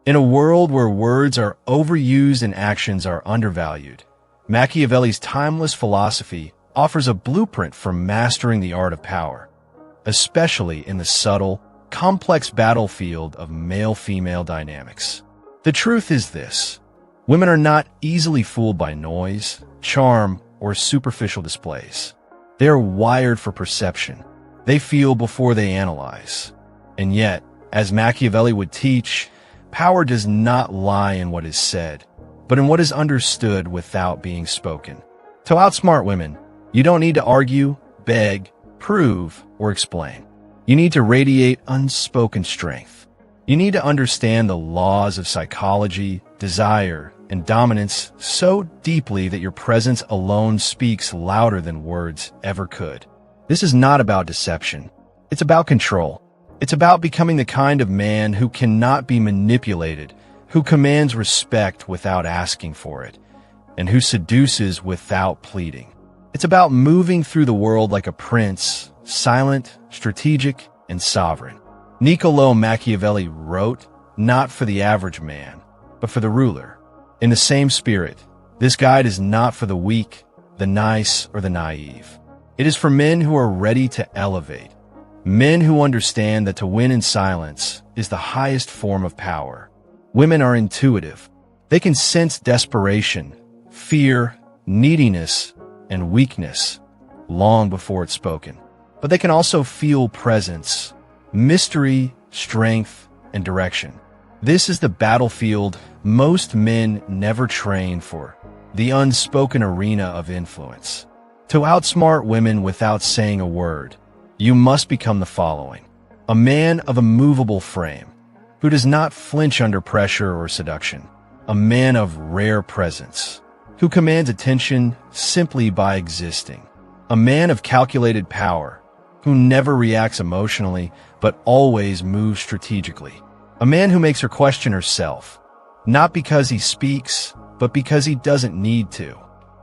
In a world where words are overused and actions are undervalued, Machiavelli's timeless philosophy offers a blueprint for mastering the art of power, especially in the subtle, complex battlefield of male-female dynamics. The truth is this: women are not easily fooled by noise, charm, or superficial displays. They are wired for perception. They feel before they analyze. And yet, as Machiavelli would teach, power does not lie in what is said, but in what is understood without being spoken. To outsmart women, you don't need to argue, beg, prove, or explain. You need to radiate unspoken strength. You need to understand the laws of psychology, desire, and dominance so deeply that your presence alone speaks louder than words ever could. This is not about deception. It's about control. It's about becoming the kind of man who cannot be manipulated, who commands respect without asking for it, and who seduces without pleading. It's about moving through the world like a prince, silent, strategic, and sovereign. Niccolò Machiavelli wrote, not for the average man, but for the ruler. In the same spirit, this guide is not for the weak, the nice, or the naive. It is for men who are ready to elevate. Men who understand that to win in silence is the highest form of power. Women are intuitive. They can sense desperation, fear, neediness, and weakness long before it's spoken. But they can also feel presence, mystery, strength, and direction. This is the battlefield most men never train for, the unspoken arena of influence. To outsmart women without saying a word, you must become the following: a man of a movable frame, who does not flinch under pressure or seduction, a man of rare presence, who commands attention simply by existing, a man of calculated power, who never reacts emotionally but always moves strategically, a man who makes her question herself, not because he speaks, but because he doesn't need to.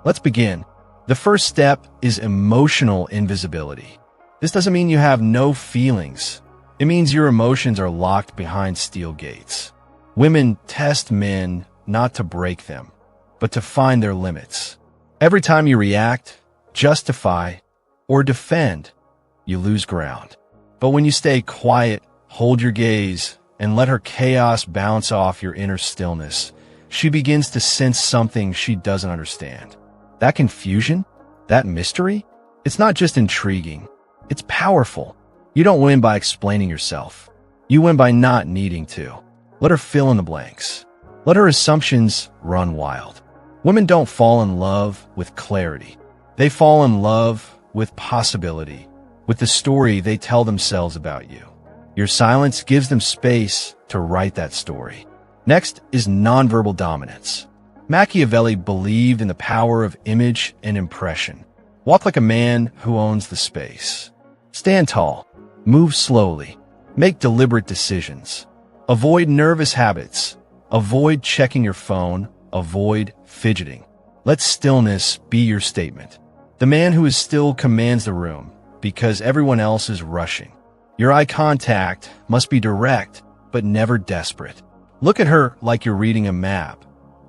Let's begin. The first step is emotional invisibility. This doesn't mean you have no feelings. It means your emotions are locked behind steel gates. Women test men not to break them, but to find their limits. Every time you react, justify, or defend, you lose ground. But when you stay quiet, hold your gaze, and let her chaos bounce off your inner stillness, she begins to sense something she doesn't understand. That confusion, that mystery, it's not just intriguing. It's powerful. You don't win by explaining yourself. You win by not needing to. Let her fill in the blanks. Let her assumptions run wild. Women don't fall in love with clarity. They fall in love with possibility, with the story they tell themselves about you. Your silence gives them space to write that story. Next is nonverbal dominance. Machiavelli believed in the power of image and impression. Walk like a man who owns the space. Stand tall. Move slowly. Make deliberate decisions. Avoid nervous habits. Avoid checking your phone. Avoid fidgeting. Let stillness be your statement. The man who is still commands the room because everyone else is rushing. Your eye contact must be direct, but never desperate. Look at her like you're reading a map,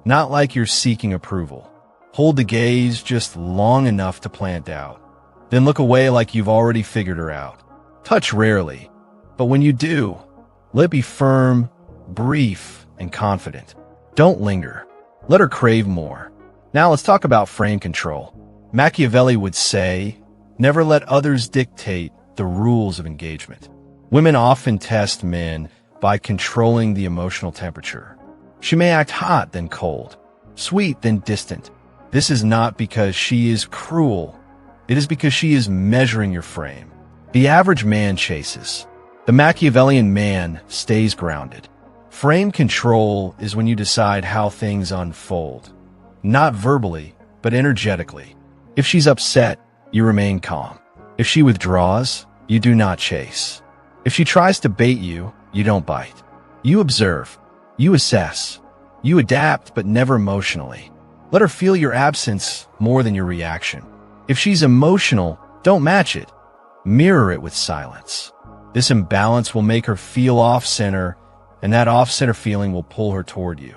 not like you're seeking approval. Hold the gaze just long enough to plant doubt. Then look away like you've already figured her out. Touch rarely, but when you do, let it be firm, brief, and confident. Don't linger. Let her crave more. Now let's talk about frame control. Machiavelli would say, never let others dictate the rules of engagement. Women often test men by controlling the emotional temperature. She may act hot then cold, sweet then distant. This is not because she is cruel. It is because she is measuring your frame. The average man chases. The Machiavellian man stays grounded. Frame control is when you decide how things unfold, not verbally, but energetically. If she's upset, you remain calm. If she withdraws, you do not chase. If she tries to bait you, you don't bite. You observe. You assess. You adapt, but never emotionally. Let her feel your absence more than your reaction. If she's emotional, don't match it. Mirror it with silence. This imbalance will make her feel off-center and that off-center feeling will pull her toward you.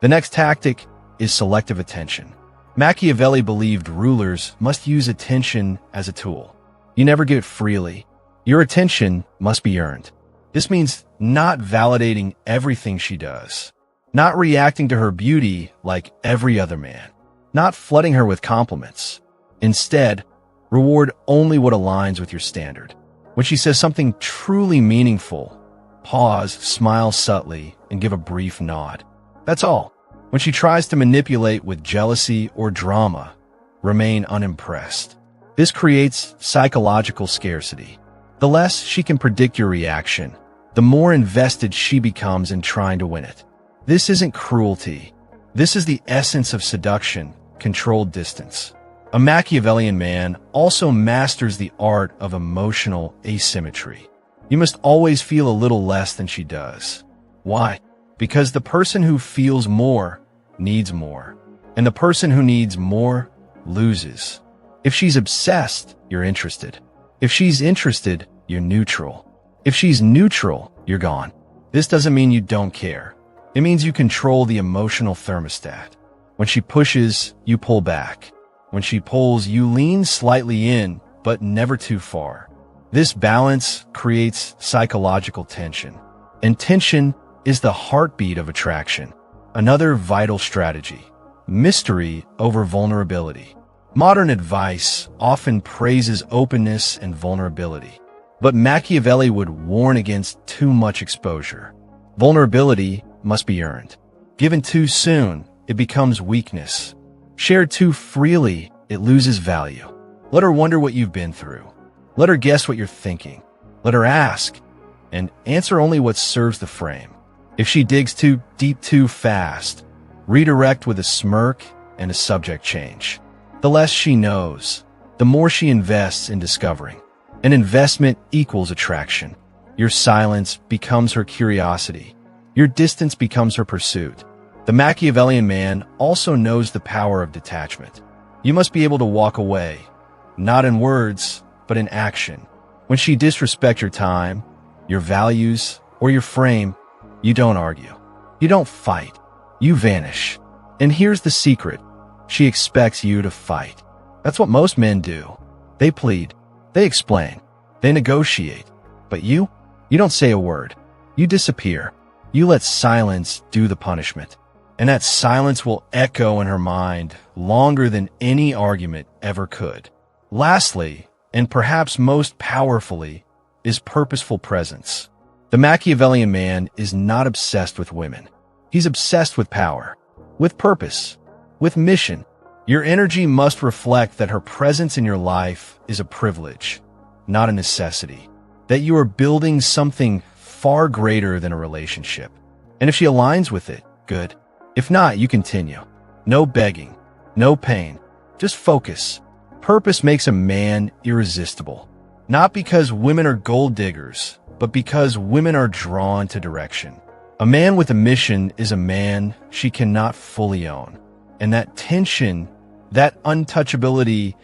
The next tactic is selective attention. Machiavelli believed rulers must use attention as a tool. You never give it freely. Your attention must be earned. This means not validating everything she does, not reacting to her beauty like every other man, not flooding her with compliments. Instead, reward only what aligns with your standard. When she says something truly meaningful, pause, smile subtly, and give a brief nod. That's all. When she tries to manipulate with jealousy or drama, remain unimpressed. This creates psychological scarcity. The less she can predict your reaction, the more invested she becomes in trying to win it. This isn't cruelty. This is the essence of seduction, controlled distance. A Machiavellian man also masters the art of emotional asymmetry. You must always feel a little less than she does. Why? Because the person who feels more needs more, and the person who needs more loses. If she's obsessed, you're interested. If she's interested, you're neutral. If she's neutral, you're gone. This doesn't mean you don't care. It means you control the emotional thermostat. When she pushes, you pull back. When she pulls, you lean slightly in, but never too far. This balance creates psychological tension, and tension is the heartbeat of attraction. Another vital strategy: mystery over vulnerability. Modern advice often praises openness and vulnerability, but Machiavelli would warn against too much exposure. Vulnerability must be earned. Given too soon, it becomes weakness. Shared too freely, it loses value. Let her wonder what you've been through. Let her guess what you're thinking. Let her ask, and answer only what serves the frame. If she digs too deep too fast, redirect with a smirk and a subject change. The less she knows, the more she invests in discovering. An investment equals attraction. Your silence becomes her curiosity. Your distance becomes her pursuit. The Machiavellian man also knows the power of detachment. You must be able to walk away, not in words, but in action. When she disrespects your time, your values, or your frame, you don't argue. You don't fight. You vanish. And here's the secret. She expects you to fight. That's what most men do. They plead. They explain. They negotiate. But you don't say a word. You disappear. You let silence do the punishment. And that silence will echo in her mind longer than any argument ever could. Lastly, and perhaps most powerfully, is purposeful presence. The Machiavellian man is not obsessed with women. He's obsessed with power, with purpose, with mission. Your energy must reflect that her presence in your life is a privilege, not a necessity. That you are building something far greater than a relationship. And if she aligns with it, good. If not, you continue. No begging, no pain, just focus. Purpose makes a man irresistible. Not because women are gold diggers, but because women are drawn to direction. A man with a mission is a man she cannot fully own. And that tension, that untouchability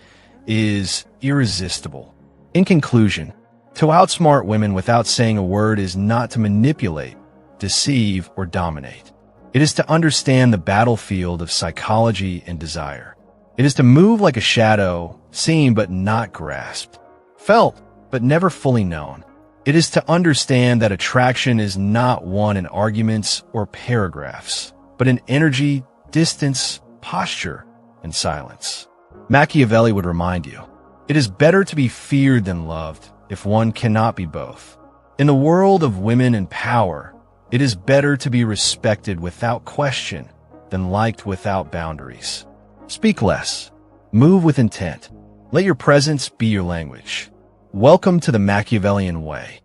is irresistible. In conclusion, to outsmart women without saying a word is not to manipulate, deceive, or dominate. It is to understand the battlefield of psychology and desire. It is to move like a shadow, seen but not grasped, felt but never fully known. It is to understand that attraction is not won in arguments or paragraphs, but in energy, distance, posture, and silence. Machiavelli would remind you, it is better to be feared than loved if one cannot be both. In the world of women and power, it is better to be respected without question than liked without boundaries. Speak less. Move with intent. Let your presence be your language. Welcome to the Machiavellian way.